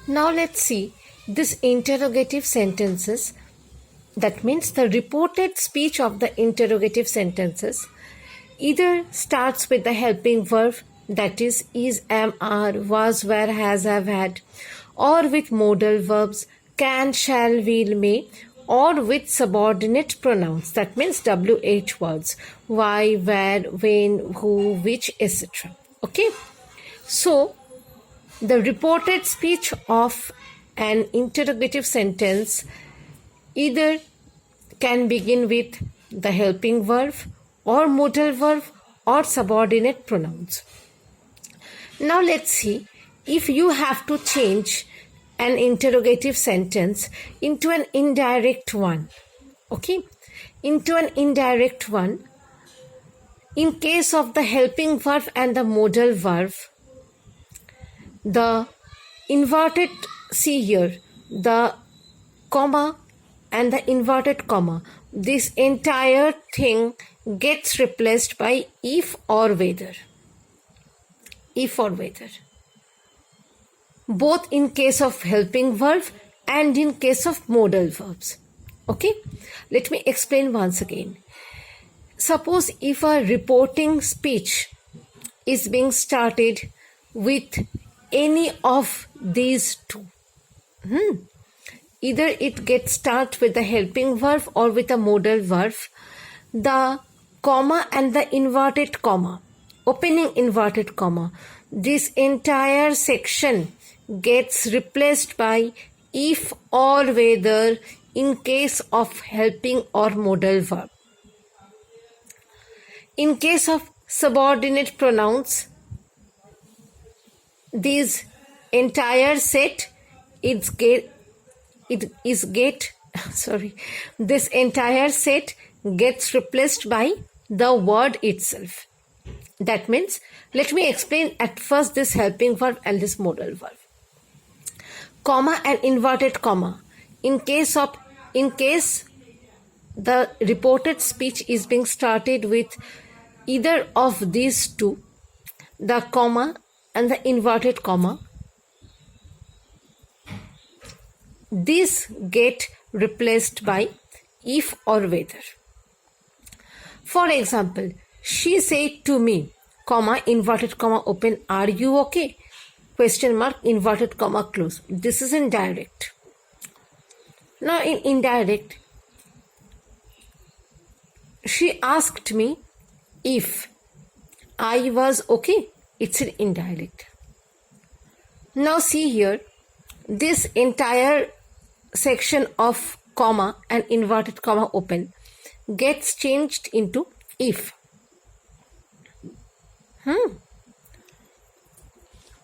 Now let's see this interrogative sentences. That means the reported speech of the interrogative sentences either starts with the helping verb, that is, am, are, was, were, has, have, had, or with modal verbs, can, shall, will, may, or with subordinate pronouns, that means WH words, why, where, when, who, which, etc. Okay, so the reported speech of an interrogative sentence either can begin with the helping verb or modal verb or subordinate pronouns. Now let's see if you have to change an interrogative sentence into an indirect one. Okay, into an indirect one. In case of the helping verb and the modal verb, the inverted, see here, the comma and the inverted comma, this entire thing gets replaced by if or whether. If or whether. Both in case of helping verb and in case of modal verbs. Okay, let me explain once again. Suppose if a reporting speech is being started with any of these two. Either it gets start with the helping verb or with a modal verb. The comma and the inverted comma, opening inverted comma, this entire section gets replaced by if or whether in case of helping or modal verb. In case of subordinate pronouns, this entire set this entire set gets replaced by the word itself. That means, let me explain at first this helping verb and this modal verb. Comma and inverted comma. In case the reported speech is being started with either of these two, the comma and the inverted comma, these get replaced by if or whether. For example, she said to me, comma, inverted comma, open, are you okay? Question mark, inverted comma, close. This is indirect. Now in indirect, she asked me if I was okay. It's an indirect. Now see here, this entire section of comma and inverted comma open gets changed into if.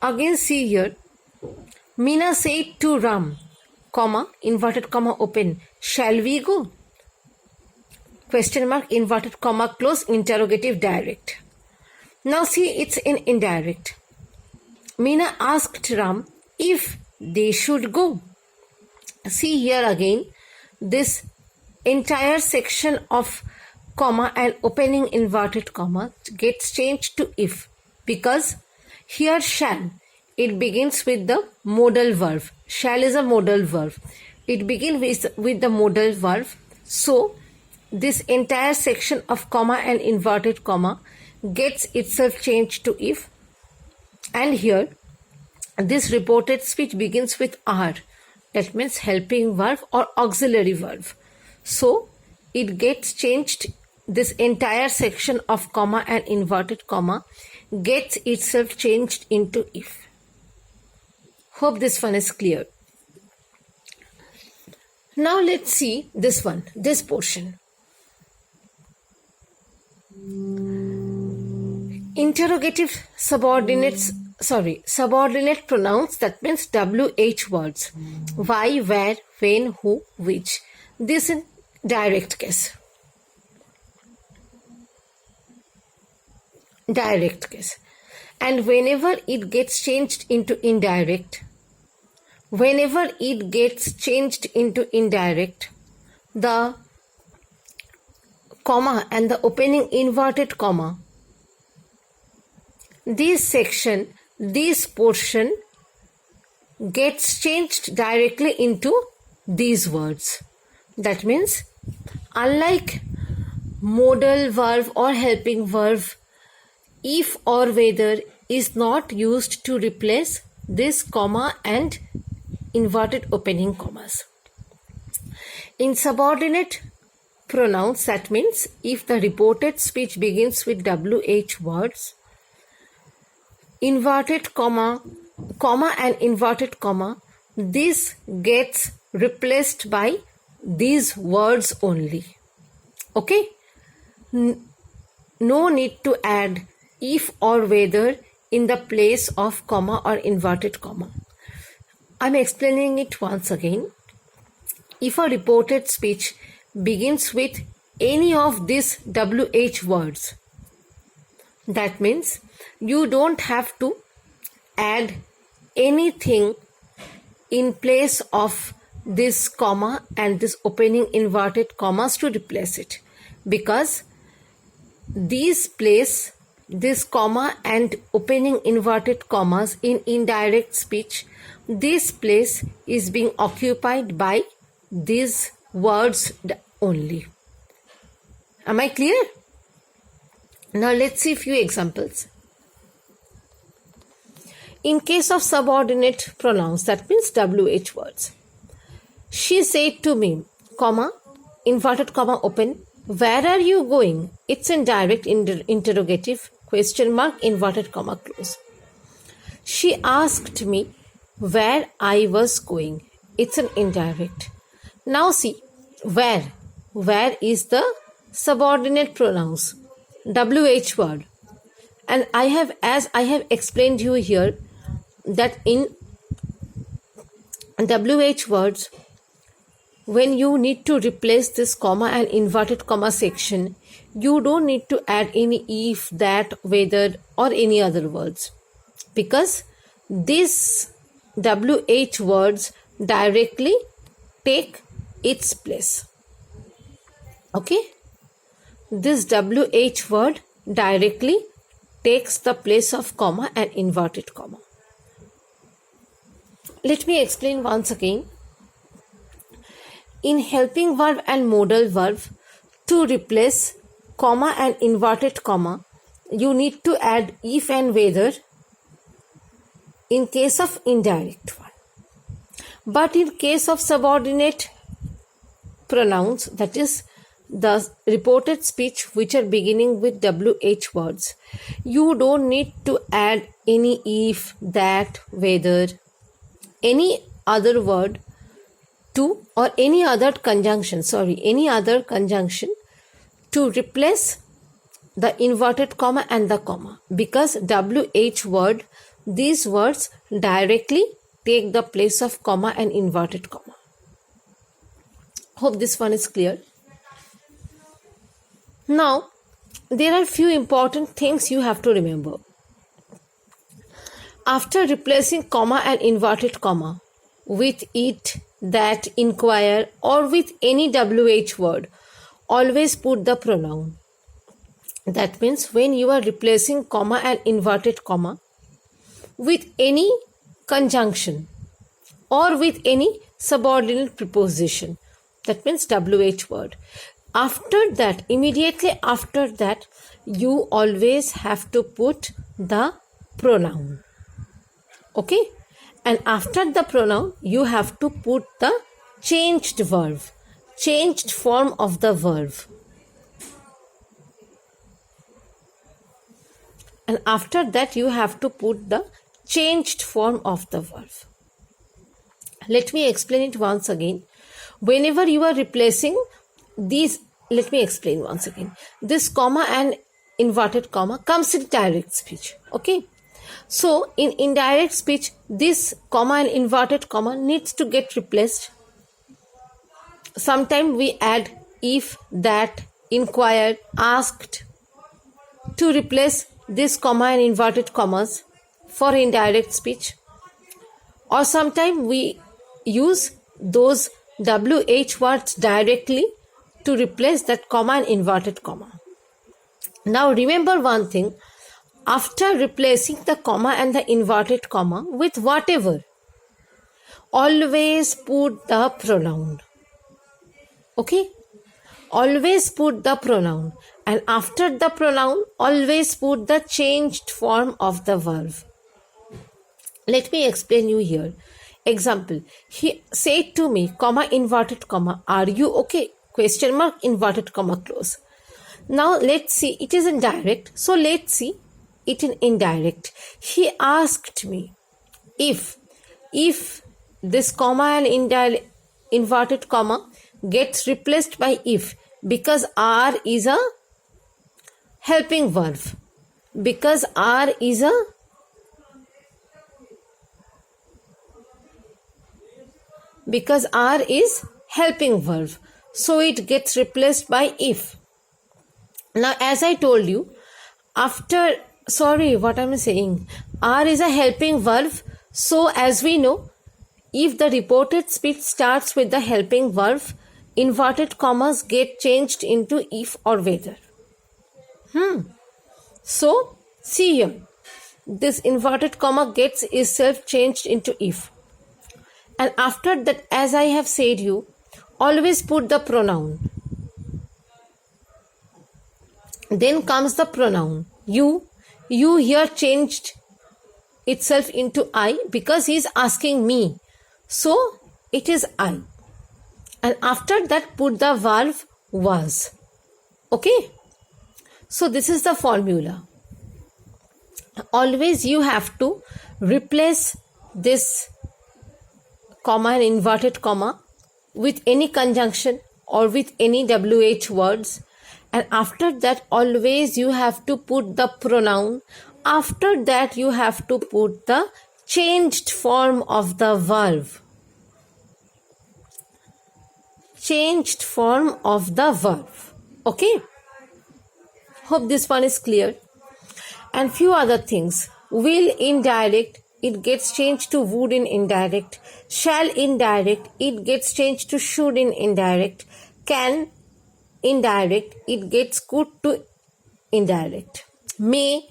Again see here, Meena said to Ram, comma, inverted comma open, shall we go? Question mark, inverted comma close, interrogative direct. Now see, it's in indirect. Meena asked Ram if they should go. See here again, this entire section of comma and opening inverted comma gets changed to if, because here shall, it begins with the modal verb. Shall is a modal verb. It begins with the modal verb. So this entire section of comma and inverted comma gets itself changed to if, and here this reported speech begins with are, that means helping verb or auxiliary verb. So it gets changed, this entire section of comma and inverted comma gets itself changed into if. Hope this one is clear. Now let's see this one, this portion. Interrogative subordinate pronouns, that means WH words. Why, where, when, who, which. This in direct case. Direct case. And whenever it gets changed into indirect, the comma and the opening inverted comma, this portion gets changed directly into these words. That means, unlike modal verb or helping verb, if or whether is not used to replace this comma and inverted opening commas. In subordinate pronouns, that means if the reported speech begins with WH words, inverted comma and inverted comma, this gets replaced by these words only. Okay? No need to add if or whether in the place of comma or inverted comma. I'm explaining it once again. If a reported speech begins with any of these WH words, that means you don't have to add anything in place of this comma and this opening inverted commas to replace it, because these place this comma and opening inverted commas in indirect speech, this place is being occupied by these words only. Am I clear? Now let's see a few examples. In case of subordinate pronouns, that means WH words, she said to me, comma, inverted comma open, where are you going? It's in direct interrogative, question mark, inverted comma close. She asked me where I was going. It's an indirect. Now see, where is the subordinate pronouns, WH word. And as I have explained you here, that in WH words, when you need to replace this comma and inverted comma section, you don't need to add any if, that, whether or any other words, because these WH words directly take its place. Okay? This WH word directly takes the place of comma and inverted comma. Let me explain once again. In helping verb and modal verb, to replace comma and inverted comma, you need to add if and whether in case of indirect one. But in case of subordinate pronouns, that is the reported speech which are beginning with WH words, you don't need to add any if, that, whether, any other word to, or any other conjunction to replace the inverted comma and the comma, because WH word, these words directly take the place of comma and inverted comma. Hope this one is clear. Now, there are few important things you have to remember. After replacing comma and inverted comma with it, that, inquire, or with any WH word, always put the pronoun. That means when you are replacing comma and inverted comma with any conjunction or with any subordinate preposition, that means WH word, after that, immediately after that, you always have to put the pronoun. Okay? And after the pronoun, you have to put the changed verb, changed form of the verb. And after that, you have to put the changed form of the verb. Let me explain it once again. Whenever you are replacing these, let me explain once again. This comma and inverted comma comes in direct speech. Okay? So, in indirect speech, this comma and inverted comma needs to get replaced. Sometimes we add if, that, inquired, asked to replace this comma and inverted commas for indirect speech. Or sometimes we use those WH words directly to replace that comma and inverted comma. Now remember one thing. After replacing the comma and the inverted comma with whatever, always put the pronoun. Okay? Always put the pronoun, and after the pronoun, always put the changed form of the verb. Let me explain you here. Example, he said to me, comma, inverted comma, are you okay? Question mark, inverted comma, close. Now let's see, it is indirect. So let's see it in indirect. He asked me if this comma and inverted comma gets replaced by if, because are is a helping verb. Because are is a helping verb, so it gets replaced by if. Now as I told you, are is a helping verb, so as we know, if the reported speech starts with the helping verb, inverted commas get changed into if or whether. So see here, this inverted comma gets itself changed into if, and after that, as I have said you, always put the pronoun. Then comes the pronoun. You here changed itself into I because he is asking me, so it is I, and after that put the verb was. Okay, so this is the formula. Always you have to replace this comma and inverted comma with any conjunction or with any WH words, and after that always you have to put the pronoun. After that you have to put the changed form of the verb. Changed form of the verb. Okay, hope this one is clear. And few other things. Will indirect, it gets changed to would in indirect. Shall indirect, it gets changed to should in indirect. Can indirect, it gets could to indirect. May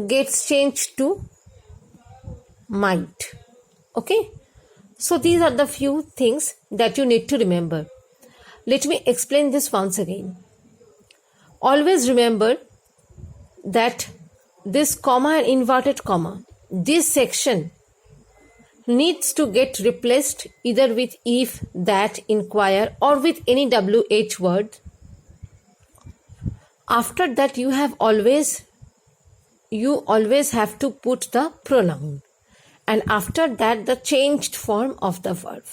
gets changed to might. Okay, so these are the few things that you need to remember. Let me explain this once again. Always remember that this comma and inverted comma, this section needs to get replaced either with if, that, inquire, or with any WH word. After that you always have to put the pronoun, and after that the changed form of the verb.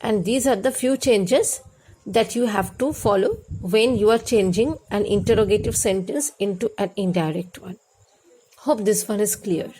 And these are the few changes that you have to follow when you are changing an interrogative sentence into an indirect one. Hope this one is clear.